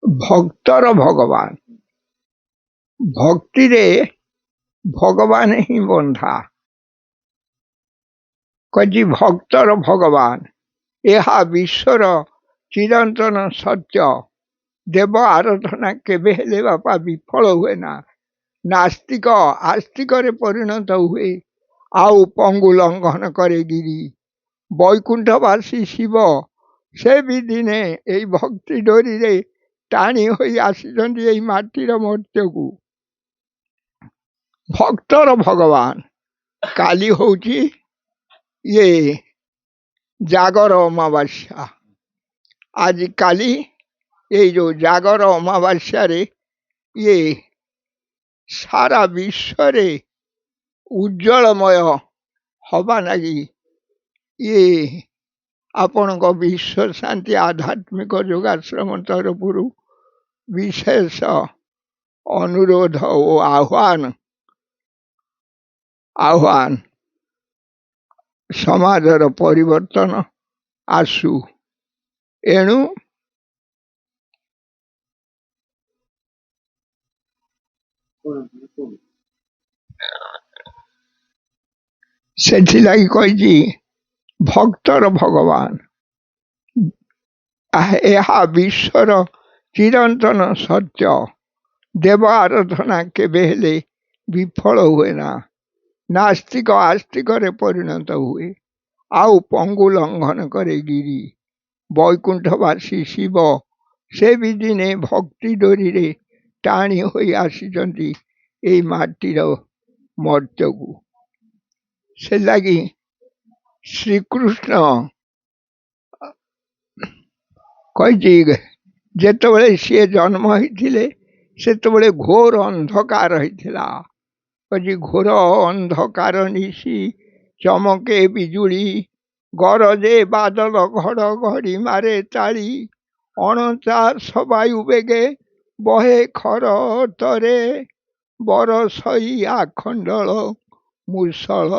ଭକ୍ତର ଭଗବାନ। ଭକ୍ତିରେ ଭଗବାନ ହିଁ ବନ୍ଧା। କଜି ଭକ୍ତର ଭଗବାନ, ଏହା ବିଶ୍ୱର ଚିରନ୍ତନ ସତ୍ୟ। ଦେବ ଆରାଧନା କେବେ ହେଲେ ବାପା ବିଫଳ ହୁଏ ନା। ନାସ୍ତିକ ଆସ୍ତିକରେ ପରିଣତ ହୁଏ, ଆଉ ପଙ୍ଗୁ ଲଙ୍ଘନ କରେ ଗିରି। ବୈକୁଣ୍ଠବାସୀ ଶିବ ସେ ବି ଦିନେ ଏଇ ଭକ୍ତି ଡୋରିରେ ଟାଣି ହୋଇ ଆସିଛନ୍ତି ଏଇ ମାଟିର ମର୍ତ୍ତ୍ୟକୁ। ଭକ୍ତର ଭଗବାନ। କାଲି ହଉଛି ଇଏ ଜାଗର ଅମାବାସ୍ୟା। ଆଜି କାଲି ଏଇ ଯୋଉ ଜାଗର ଅମାବାସ୍ୟାରେ ଇଏ ସାରା ବିଶ୍ୱରେ ଉଜ୍ଜଳମୟ ହବା ଲାଗି ଇଏ ଆପଣଙ୍କ ବିଶ୍ୱ ଶାନ୍ତି ଆଧ୍ୟାତ୍ମିକ ଯୋଗାଶ୍ରମ ତରଫରୁ ବିଶେଷ ଅନୁରୋଧ ଓ ଆହ୍ୱାନ ସମାଜର ପରିବର୍ତ୍ତନ ଆସୁ। ଏଣୁ ସେଥିଲାଗି କହିଛି ଭକ୍ତର ଭଗବାନ। ଏହା ବିଶ୍ୱର ଚିରନ୍ତନ ସତ୍ୟ। ଦେବ ଆରାଧନା କେବେ ହେଲେ ବିଫଳ ହୁଏ ନା। ନାସ୍ତିକ ଆସ୍ତିକରେ ପରିଣତ ହୁଏ, ଆଉ ପଙ୍ଗୁ ଲଙ୍ଘନ କରେ ଗିରି। ବୈକୁଣ୍ଠବାସୀ ଶିବ ସେ ବି ଦିନେ ଭକ୍ତି ଡୋରିରେ ଟାଣି ହୋଇ ଆସିଛନ୍ତି ଏଇ ମାଟିର ମର୍ତ୍ତ୍ୟକୁ। ସେ ଲାଗି ଶ୍ରୀକୃଷ୍ଣ କହିଛି, ଯେତେବେଳେ ସିଏ ଜନ୍ମ ହେଇଥିଲେ ସେତେବେଳେ ଘୋର ଅନ୍ଧକାର ହେଇଥିଲା। କହିଛି ଘୋର ଅନ୍ଧକାର ନିଶି ଚମକେ ବିଜୁଳି, ଗରଜେ ବାଦଲ ଘଡ଼ଘଡ଼ି ମାରେ ତାଳି। ଅଣଚାଷ ବାୟୁ ବେଗେ ବହେ ଖର ତରେ, ବରଷଇ ଆଖଣ୍ଡଳ ମୂଷଳ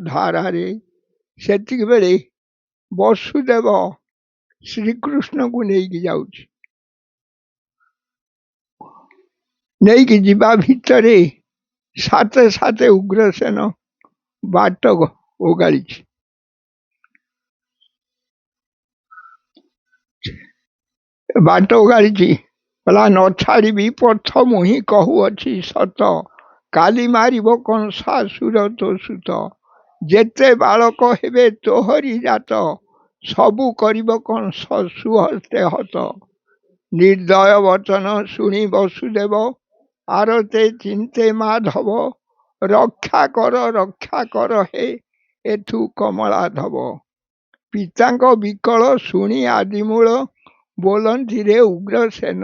ଧାରାରେ। ସେତିକିବେଳେ ବସୁଦେବ ଶ୍ରୀକୃଷ୍ଣଙ୍କୁ ନେଇକି ଯାଉଛି। ନେଇକି ଯିବା ଭିତରେ ସାଥେ ସାଥେ ଉଗ୍ରସେନ ବାଟ ଓଗାଳିଛି। ବାଟ ଓଗାଳିଛି, କହିଲା ନ ଛାଡ଼ିବି ପଥ ମୁହିଁ କହୁଅଛି ସତ। କାଲି ମାରିବ କଂସାସୁର ତୋ ସୁତ। ଯେତେ ବାଳକ ହେବେ ତୋହରି ଜାତ, ସବୁ କରିବ କଂସ ସୁହସ୍ତେ ହତ। ନିର୍ଦ୍ଦୟ ବଚନ ଶୁଣି ବସୁଦେବ, ଆରତେ ଚିନ୍ତେ ମାଧବ। ରକ୍ଷା କର ହେ ଏଥୁ କମଳାଧବ। ପିତାଙ୍କ ବିକଳ ଶୁଣି ଆଦିମୂଳ, ବୋଲନ୍ତି ରେ ଉଗ୍ରସେନ,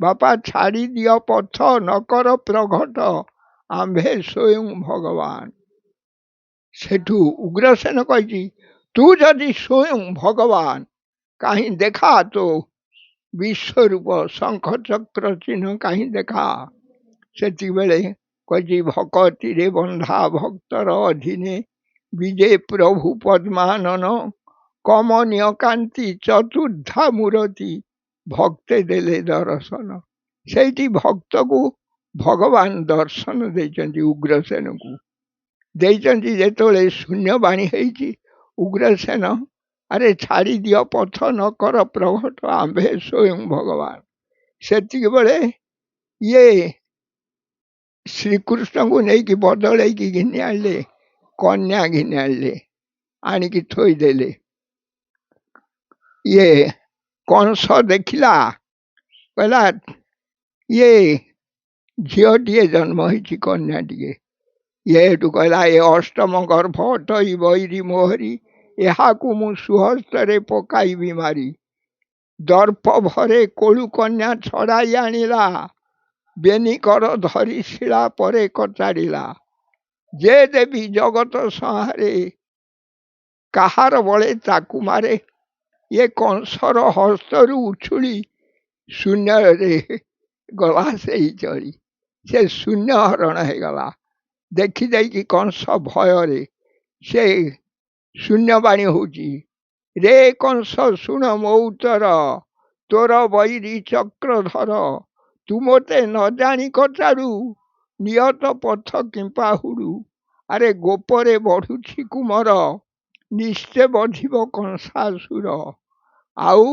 ବାପା ଛାଡ଼ି ଦିଅ ପଥ ନ କର ପ୍ରଘଟ, ଆମ୍ଭେ ସ୍ୱୟଂ ଭଗବାନ। ସେଠୁ ଉଗ୍ରସେନ କହିଛି, ତୁ ଯଦି ସ୍ୱୟଂ ଭଗବାନ କାହିଁ ଦେଖା ତୋ ବିଶ୍ୱରୂପ, ଶଙ୍ଖ ଚକ୍ର ଚିହ୍ନ କାହିଁ ଦେଖା। ସେତିକିବେଳେ କହିଛି, ଭକତିରେ ବନ୍ଧା ଭକ୍ତର ଅଧୀନେ, ବିଜେ ପ୍ରଭୁ ପଦ୍ମାନନ। କମନୀୟ କାନ୍ତି ଚତୁର୍ଦ୍ଧା ମୂରତି, ଭକ୍ତେ ଦେଲେ ଦର୍ଶନ। ସେଇଠି ଭକ୍ତକୁ ଭଗବାନ ଦର୍ଶନ ଦେଇଛନ୍ତି। ଉଗ୍ରସେନକୁ ଦେଇଛନ୍ତି। ଯେତେବେଳେ ଶୂନ୍ୟବାଣୀ ହେଇଛି, ଉଗ୍ରସେନ ଆରେ ଛାଡ଼ି ଦିଅ ପଥ ନ କର ପ୍ରଘଟ, ଆମ୍ଭେ ସ୍ୱୟଂ ଭଗବାନ। ସେତିକିବେଳେ ଇଏ ଶ୍ରୀକୃଷ୍ଣଙ୍କୁ ନେଇକି ବଦଳେଇକି ଘିନି ଆଣିଲେ, କନ୍ୟା ଘିନି ଆଣିଲେ, ଆଣିକି ଥୋଇଦେଲେ। ଇଏ କଂସ ଦେଖିଲା, କହିଲା ଇଏ ଝିଅଟିଏ ଜନ୍ମ ହେଇଛି, କନ୍ୟାଟିଏ। ଇଏ ଏଠୁ କହିଲା, ଏ ଅଷ୍ଟମ ଗର୍ଭ ଅଟଇ ବୈରୀ ମୋହରି, ଏହାକୁ ମୁଁ ସୁହସ୍ତରେ ପକାଇବି ମାରି। ଦର୍ପ ଭରେ କୋଳୁ କନ୍ୟା ଛଡ଼ାଇ ଆଣିଲା, ବେନିକର ଧରି ଶିଳା ପରେ କଚାଡ଼ିଲା। ଯେ ଦେବୀ ଜଗତ ସଂହାରେ, କାହାର ବଳେ ତାକୁ ମାରେ। ଇଏ କଂସର ହସ୍ତରୁ ଉଛୁଳି ଶୂନ୍ୟରେ ଗଲା ସେଇ ଚଳି। ସେ ଶୂନ୍ୟ ହରଣ ହେଇଗଲା। ଦେଖି ଦେଇକି କଂସ ଭୟରେ ସେ ଶୂନ୍ୟବାଣୀ ହଉଛି, ରେ କଂସ ଶୁଣ ମୋ ଉତ୍ତର, ତୋର ବୈରୀ ଚକ୍ରଧର ତୁ ମୋତେ ନ ଜାଣି କଚାରୁ ନିୟତ ପଥ କିମ୍ପାହୁଡ଼ୁ ଆରେ ଗୋପରେ ବଢ଼ୁଛି କୁମର ନିଶ୍ଚେ ବଢ଼ିବ କଂସାସୁର ଆଉ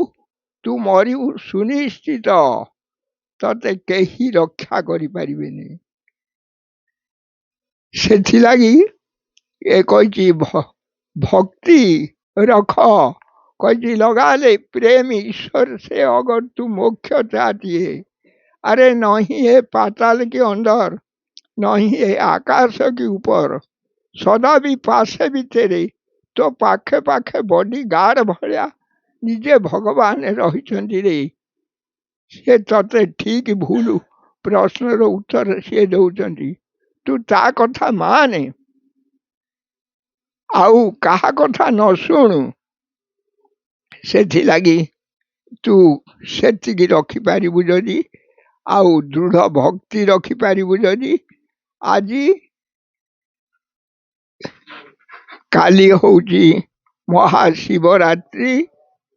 ତୁ ମରିବୁ ସୁନିଶ୍ଚିତ ତତେ କେହି ରକ୍ଷା କରିପାରିବେନି। ସେଥିଲାଗି ଏ କହିଛି भक्ति रख कहती लगा ले प्रेम ईश्वर से अगर तू मोक्ष चाहती है। अरे नहीं है पाताल के अंदर नहीं है आकाश के ऊपर सदा भी पासे भी तेरे तो पाखे पाखे बॉडी गार्ड भलिया निजे भगवान रही रे से तते ठीक भूल प्रश्नर उत्तर सी दौरान तू ता कथा माने आउ कहा कथा न शुणु ସେଥିଲାଗି ତୁ ସେତିକି ରଖିପାରିବୁ ଯଦି ଆଉ ଦୃଢ଼ ଭକ୍ତି ରଖିପାରିବୁ ଯଦି ଆଜି କାଲି ହେଉଛି ମହାଶିବରାତ୍ରି।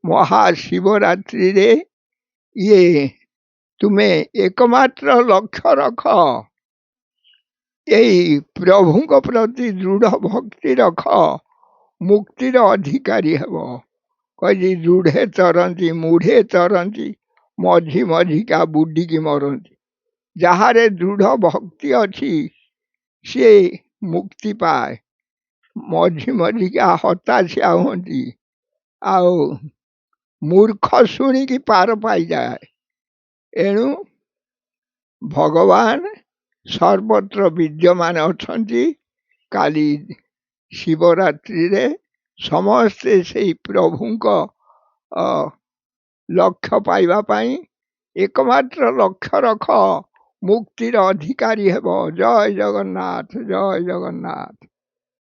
ମହାଶିବରାତ୍ରିରେ ଇଏ ତୁମେ ଏକମାତ୍ର ଲକ୍ଷ୍ୟ ରଖ ଏଇ ପ୍ରଭୁଙ୍କ ପ୍ରତି ଦୃଢ଼ ଭକ୍ତି ରଖ ମୁକ୍ତିର ଅଧିକାରୀ ହେବ। କହିଛି ଦୃଢ଼େ ଚରନ୍ତି ମୁଢ଼େ ଚରନ୍ତି ମଝି ମଝିକା ବୁଡ଼ିକି ମରନ୍ତି। ଯାହାରେ ଦୃଢ଼ ଭକ୍ତି ଅଛି ସିଏ ମୁକ୍ତି ପାଏ। ମଝି ମଝିକା ହତାଶିଆ ହୁଅନ୍ତି ଆଉ ମୂର୍ଖ ଶୁଣିକି ପାର ପାଇଯାଏ। ଏଣୁ ଭଗବାନ ସର୍ବତ୍ର ବିଦ୍ୟମାନ ଅଛନ୍ତି। କାଲି ଶିବରାତ୍ରିରେ ସମସ୍ତେ ସେଇ ପ୍ରଭୁଙ୍କ ଲକ୍ଷ୍ୟ ପାଇବା ପାଇଁ ଏକମାତ୍ର ଲକ୍ଷ୍ୟ ରଖ ମୁକ୍ତିର ଅଧିକାରୀ ହେବ। ଜୟ ଜଗନ୍ନାଥ ଜୟ ଜଗନ୍ନାଥ।